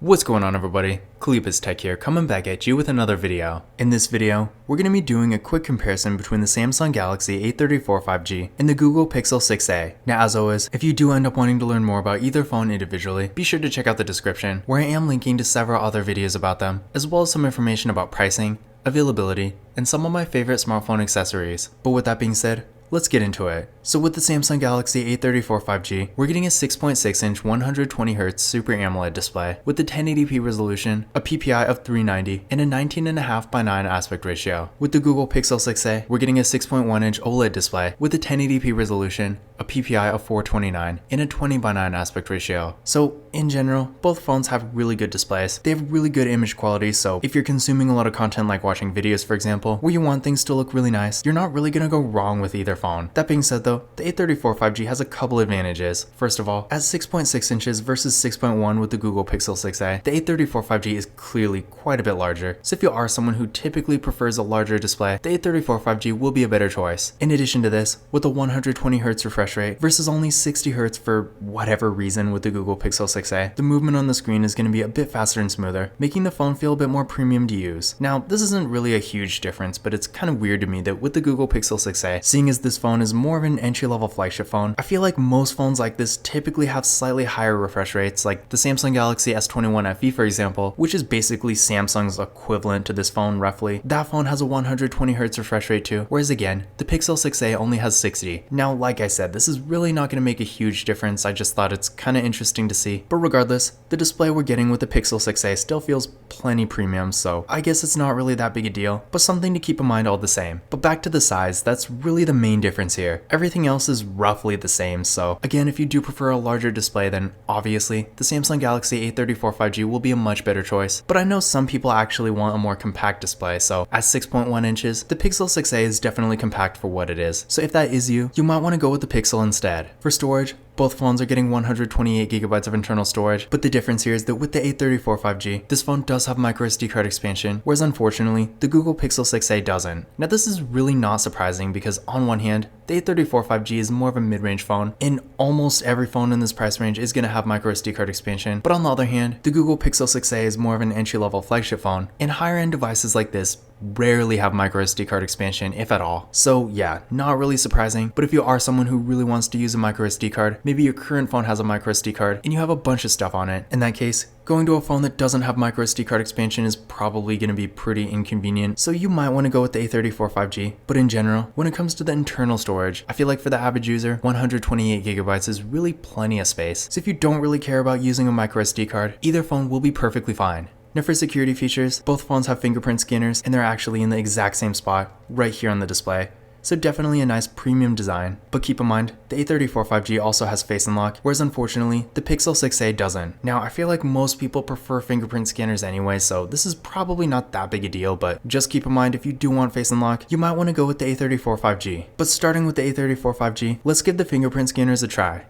What's going on, everybody? Kalipus Tech here, coming back at you with another video. In this video, we're going to be doing a quick comparison between the Samsung Galaxy A34 5G and the Google Pixel 6a. Now, as always, if you do end up wanting to learn more about either phone individually, be sure to check out the description, where I am linking to several other videos about them, as well as some information about pricing, availability, and some of my favorite smartphone accessories. But with that being said, let's get into it. So with the Samsung Galaxy A34 5G, we're getting a 6.6-inch 120Hz Super AMOLED display with a 1080p resolution, a PPI of 390, and a 19.5:9 aspect ratio. With the Google Pixel 6a, we're getting a 6.1-inch OLED display with a 1080p resolution, a PPI of 429, and a 20:9 aspect ratio. So in general, both phones have really good displays. They have really good image quality, so if you're consuming a lot of content like watching videos, for example, where you want things to look really nice, you're not really gonna go wrong with either phone. That being said though, the A34 5G has a couple advantages. First of all, at 6.6 inches versus 6.1 with the Google Pixel 6a, the A34 5G is clearly quite a bit larger. So if you are someone who typically prefers a larger display, the A34 5G will be a better choice. In addition to this, with a 120Hz refresh rate versus only 60Hz for whatever reason with the Google Pixel 6a, the movement on the screen is going to be a bit faster and smoother, making the phone feel a bit more premium to use. Now, this isn't really a huge difference, but it's kind of weird to me that with the Google Pixel 6a, seeing as this phone is more of an entry-level flagship phone, I feel like most phones like this typically have slightly higher refresh rates, like the Samsung Galaxy S21 FE for example, which is basically Samsung's equivalent to this phone roughly. That phone has a 120Hz refresh rate too, whereas again, the Pixel 6a only has 60. Now, like I said, this is really not going to make a huge difference, I just thought it's kind of interesting to see. But regardless, the display we're getting with the Pixel 6a still feels plenty premium, so I guess it's not really that big a deal, but something to keep in mind all the same. But back to the size, that's really the main difference here. Everything else is roughly the same, so again, if you do prefer a larger display, then obviously the Samsung Galaxy A34 5G will be a much better choice. But I know some people actually want a more compact display, so at 6.1 inches, the Pixel 6a is definitely compact for what it is. So if that is you, you might want to go with the Pixel instead. For storage, both phones are getting 128GB of internal storage, but the difference here is that with the A34 5G, this phone does have microSD card expansion, whereas unfortunately, the Google Pixel 6a doesn't. Now this is really not surprising because on one hand, the A34 5G is more of a mid-range phone, and almost every phone in this price range is going to have microSD card expansion, but on the other hand, the Google Pixel 6a is more of an entry-level flagship phone, and higher-end devices like this rarely have microSD card expansion, if at all. So yeah, not really surprising, but if you are someone who really wants to use a microSD card, maybe your current phone has a microSD card and you have a bunch of stuff on it, in that case, going to a phone that doesn't have microSD card expansion is probably going to be pretty inconvenient, so you might want to go with the A34 5G. But in general, when it comes to the internal storage, I feel like for the average user, 128GB is really plenty of space. So if you don't really care about using a microSD card, either phone will be perfectly fine. Now for security features, both phones have fingerprint scanners and they're actually in the exact same spot, right here on the display. So definitely a nice premium design. But keep in mind, the A34 5G also has Face Unlock, whereas unfortunately, the Pixel 6a doesn't. Now I feel like most people prefer fingerprint scanners anyway, so this is probably not that big a deal, but just keep in mind if you do want Face Unlock, you might want to go with the A34 5G. But starting with the A34 5G, let's give the fingerprint scanners a try.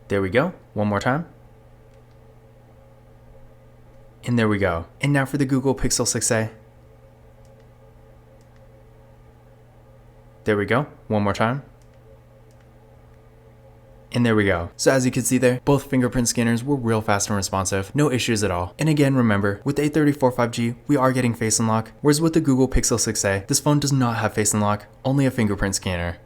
There we go, one more time. And there we go. And now for the Google Pixel 6a. There we go, one more time. And there we go. So as you can see there, both fingerprint scanners were real fast and responsive, no issues at all. And again, remember, with the A34 5G, we are getting Face Unlock, whereas with the Google Pixel 6a, this phone does not have Face Unlock, only a fingerprint scanner.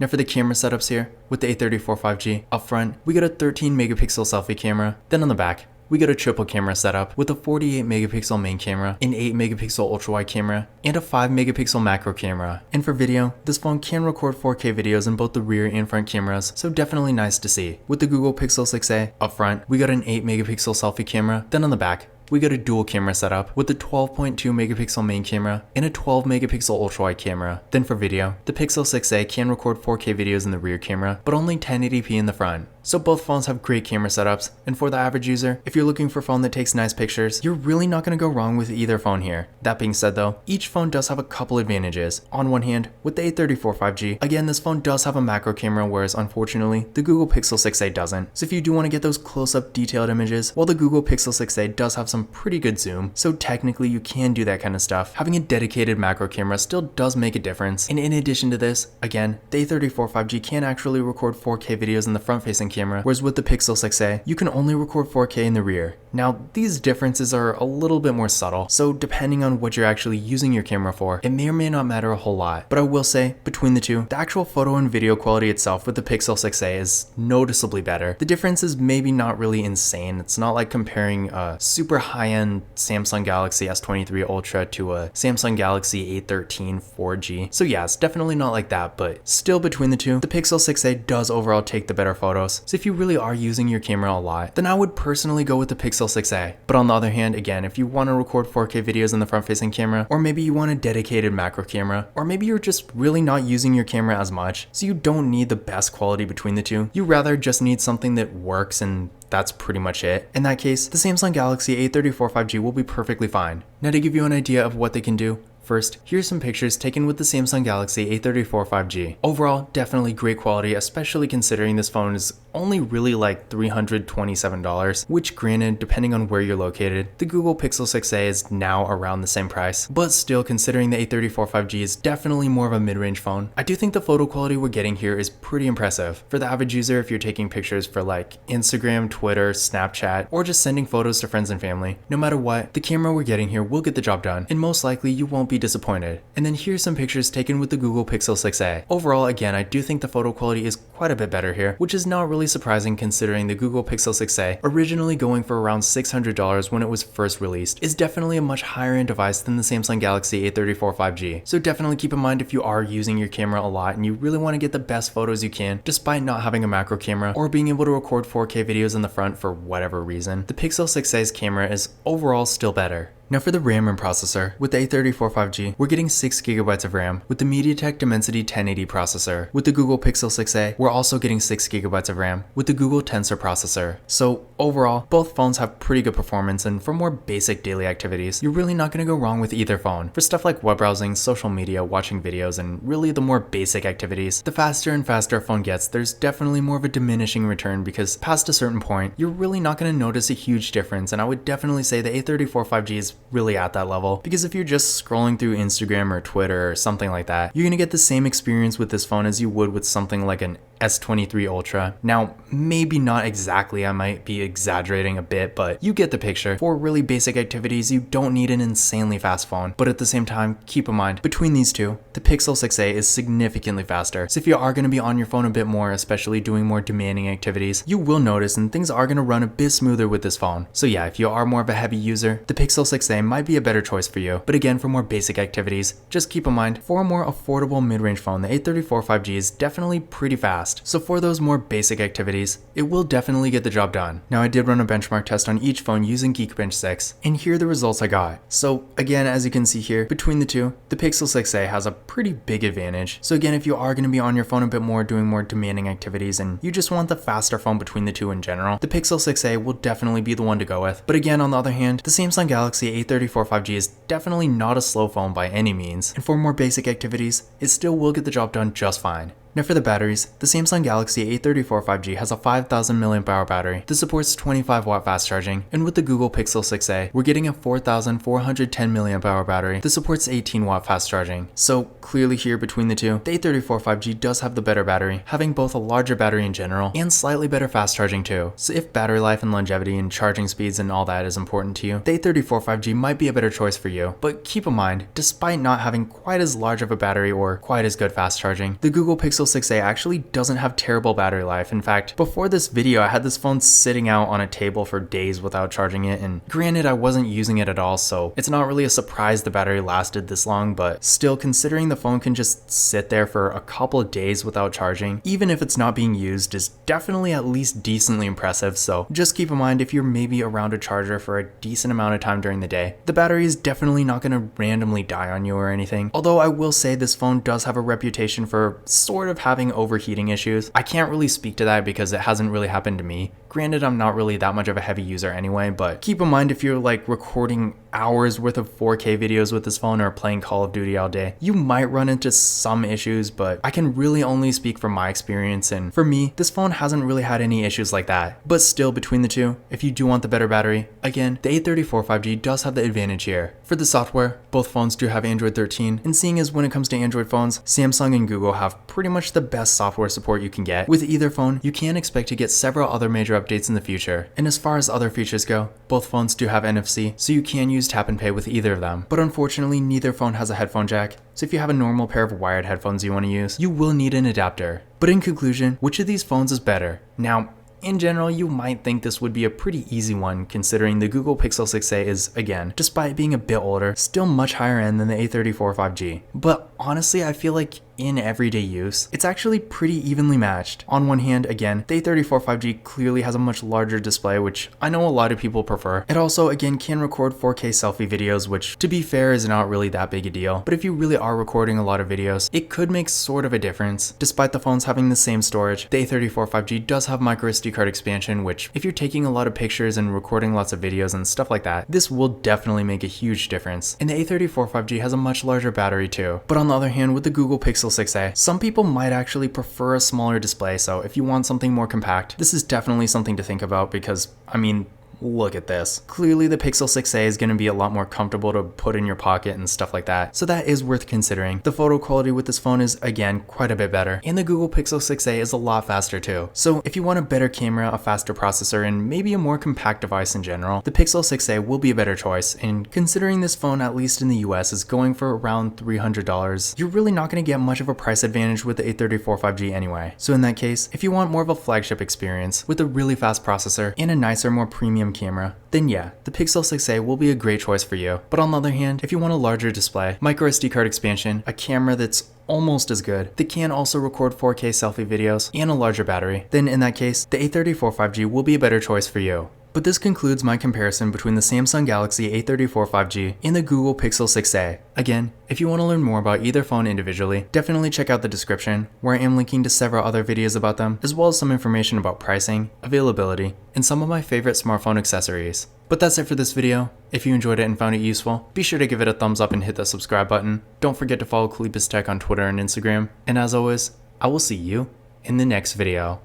Now for the camera setups here, with the A34 5G, up front, we got a 13MP selfie camera, then on the back, we got a triple camera setup with a 48MP main camera, an 8MP ultra-wide camera, and a 5MP macro camera. And for video, this phone can record 4K videos in both the rear and front cameras, so definitely nice to see. With the Google Pixel 6a, up front, we got an 8MP selfie camera, then on the back, we got a dual camera setup with a 12.2MP main camera and a 12MP ultra-wide camera. Then for video, the Pixel 6a can record 4K videos in the rear camera, but only 1080p in the front. So both phones have great camera setups, and for the average user, if you're looking for a phone that takes nice pictures, you're really not going to go wrong with either phone here. That being said though, each phone does have a couple advantages. On one hand, with the A34 5G, again this phone does have a macro camera, whereas unfortunately, the Google Pixel 6a doesn't. So if you do want to get those close-up detailed images, while the Google Pixel 6a does have some pretty good zoom, so technically you can do that kind of stuff. Having a dedicated macro camera still does make a difference. And in addition to this, again, the A34 5G can actually record 4K videos in the front-facing camera, whereas with the Pixel 6a, you can only record 4K in the rear. Now, these differences are a little bit more subtle, so depending on what you're actually using your camera for, it may or may not matter a whole lot. But I will say, between the two, the actual photo and video quality itself with the Pixel 6a is noticeably better. The difference is maybe not really insane. It's not like comparing a super high-end Samsung Galaxy S23 Ultra to a Samsung Galaxy A13 4G. So yeah, it's definitely not like that, but still between the two, the Pixel 6a does overall take the better photos. So if you really are using your camera a lot, then I would personally go with the Pixel 6a. But on the other hand, again, if you want to record 4K videos in the front-facing camera, or maybe you want a dedicated macro camera, or maybe you're just really not using your camera as much, so you don't need the best quality between the two, you rather just need something that works and that's pretty much it. In that case, the Samsung Galaxy A34 5G will be perfectly fine. Now to give you an idea of what they can do, first, here's some pictures taken with the Samsung Galaxy A34 5G. Overall, definitely great quality, especially considering this phone is only really like $327, which granted, depending on where you're located, the Google Pixel 6a is now around the same price, but still considering the A34 5G is definitely more of a mid-range phone. I do think the photo quality we're getting here is pretty impressive. For the average user, if you're taking pictures for like Instagram, Twitter, Snapchat, or just sending photos to friends and family, no matter what, the camera we're getting here will get the job done, and most likely you won't be disappointed. And then here's some pictures taken with the Google Pixel 6a. Overall, again, I do think the photo quality is quite a bit better here, which is not really surprising considering the Google Pixel 6a, originally going for around $600 when it was first released, is definitely a much higher end device than the Samsung Galaxy A34 5G. So definitely keep in mind if you are using your camera a lot and you really want to get the best photos you can, despite not having a macro camera or being able to record 4K videos in the front for whatever reason, the Pixel 6a's camera is overall still better. Now for the RAM and processor, with the A34 5G, we're getting 6GB of RAM with the MediaTek Dimensity 1080 processor. With the Google Pixel 6a, we're also getting 6GB of RAM with the Google Tensor processor. So overall, both phones have pretty good performance, and for more basic daily activities, you're really not going to go wrong with either phone. For stuff like web browsing, social media, watching videos, and really the more basic activities, the faster and faster a phone gets, there's definitely more of a diminishing return because past a certain point, you're really not going to notice a huge difference, and I would definitely say the A34 5G is really at that level, because if you're just scrolling through Instagram or Twitter or something like that, you're gonna get the same experience with this phone as you would with something like an S23 Ultra. Now, maybe not exactly, I might be exaggerating a bit, but you get the picture. For really basic activities, you don't need an insanely fast phone, but at the same time, keep in mind, between these two, the Pixel 6a is significantly faster. So if you are going to be on your phone a bit more, especially doing more demanding activities, you will notice and things are going to run a bit smoother with this phone. So yeah, if you are more of a heavy user, the Pixel 6a might be a better choice for you. But again, for more basic activities, just keep in mind, for a more affordable mid-range phone, the A34 5G is definitely pretty fast. So for those more basic activities, it will definitely get the job done. Now I did run a benchmark test on each phone using Geekbench 6, and here are the results I got. So again, as you can see here, between the two, the Pixel 6a has a pretty big advantage. So again, if you are going to be on your phone a bit more, doing more demanding activities, and you just want the faster phone between the two in general, the Pixel 6a will definitely be the one to go with. But again, on the other hand, the Samsung Galaxy A34 5G is definitely not a slow phone by any means, and for more basic activities, it still will get the job done just fine. Now for the batteries, the Samsung Galaxy A34 5G has a 5000 mAh battery that supports 25W fast charging, and with the Google Pixel 6a, we're getting a 4410 mAh battery that supports 18W fast charging. So clearly here between the two, the A34 5G does have the better battery, having both a larger battery in general and slightly better fast charging too. So if battery life and longevity and charging speeds and all that is important to you, the A34 5G might be a better choice for you. But keep in mind, despite not having quite as large of a battery or quite as good fast charging, the Google Pixel 6a actually doesn't have terrible battery life. In fact, before this video, I had this phone sitting out on a table for days without charging it, and granted, I wasn't using it at all, so it's not really a surprise the battery lasted this long, but still, considering the phone can just sit there for a couple of days without charging, even if it's not being used, is definitely at least decently impressive. So just keep in mind, if you're maybe around a charger for a decent amount of time during the day, the battery is definitely not going to randomly die on you or anything. Although I will say this phone does have a reputation for sort of having overheating issues. I can't really speak to that because it hasn't really happened to me. Granted, I'm not really that much of a heavy user anyway, but keep in mind if you're like recording hours worth of 4K videos with this phone or playing Call of Duty all day, you might run into some issues, but I can really only speak from my experience, and for me, this phone hasn't really had any issues like that. But still, between the two, if you do want the better battery, again, the A34 5G does have the advantage here. For the software, both phones do have Android 13, and seeing as when it comes to Android phones, Samsung and Google have pretty much the best software support you can get. With either phone, you can expect to get several other major updates in the future. And as far as other features go, both phones do have NFC, so you can use tap and pay with either of them. But unfortunately, neither phone has a headphone jack, so if you have a normal pair of wired headphones you want to use, you will need an adapter. But in conclusion, which of these phones is better? Now, in general, you might think this would be a pretty easy one considering the Google Pixel 6a is, again, despite being a bit older, still much higher end than the A34 5G. But honestly, I feel like in everyday use, it's actually pretty evenly matched. On one hand, again, the A34 5G clearly has a much larger display, which I know a lot of people prefer. It also, again, can record 4K selfie videos, which, to be fair, is not really that big a deal. But if you really are recording a lot of videos, it could make sort of a difference. Despite the phones having the same storage, the A34 5G does have microSD card expansion, which, if you're taking a lot of pictures and recording lots of videos and stuff like that, this will definitely make a huge difference. And the A34 5G has a much larger battery too. But on the other hand, with the Google Pixel 6a, some people might actually prefer a smaller display, so if you want something more compact, this is definitely something to think about because, I mean, look at this. Clearly the Pixel 6a is going to be a lot more comfortable to put in your pocket and stuff like that, so that is worth considering. The photo quality with this phone is, again, quite a bit better, and the Google Pixel 6a is a lot faster too. So if you want a better camera, a faster processor, and maybe a more compact device in general, the Pixel 6a will be a better choice, and considering this phone, at least in the US, is going for around $300, you're really not going to get much of a price advantage with the A34 5G anyway. So in that case, if you want more of a flagship experience with a really fast processor and a nicer, more premium camera, then yeah, the Pixel 6a will be a great choice for you. But on the other hand, if you want a larger display, microSD card expansion, a camera that's almost as good, that can also record 4K selfie videos, and a larger battery, then in that case, the A34 5G will be a better choice for you. But this concludes my comparison between the Samsung Galaxy A34 5G and the Google Pixel 6a. Again, if you want to learn more about either phone individually, definitely check out the description, where I am linking to several other videos about them, as well as some information about pricing, availability, and some of my favorite smartphone accessories. But that's it for this video. If you enjoyed it and found it useful, be sure to give it a thumbs up and hit that subscribe button. Don't forget to follow Kalipis Tech on Twitter and Instagram. And as always, I will see you in the next video.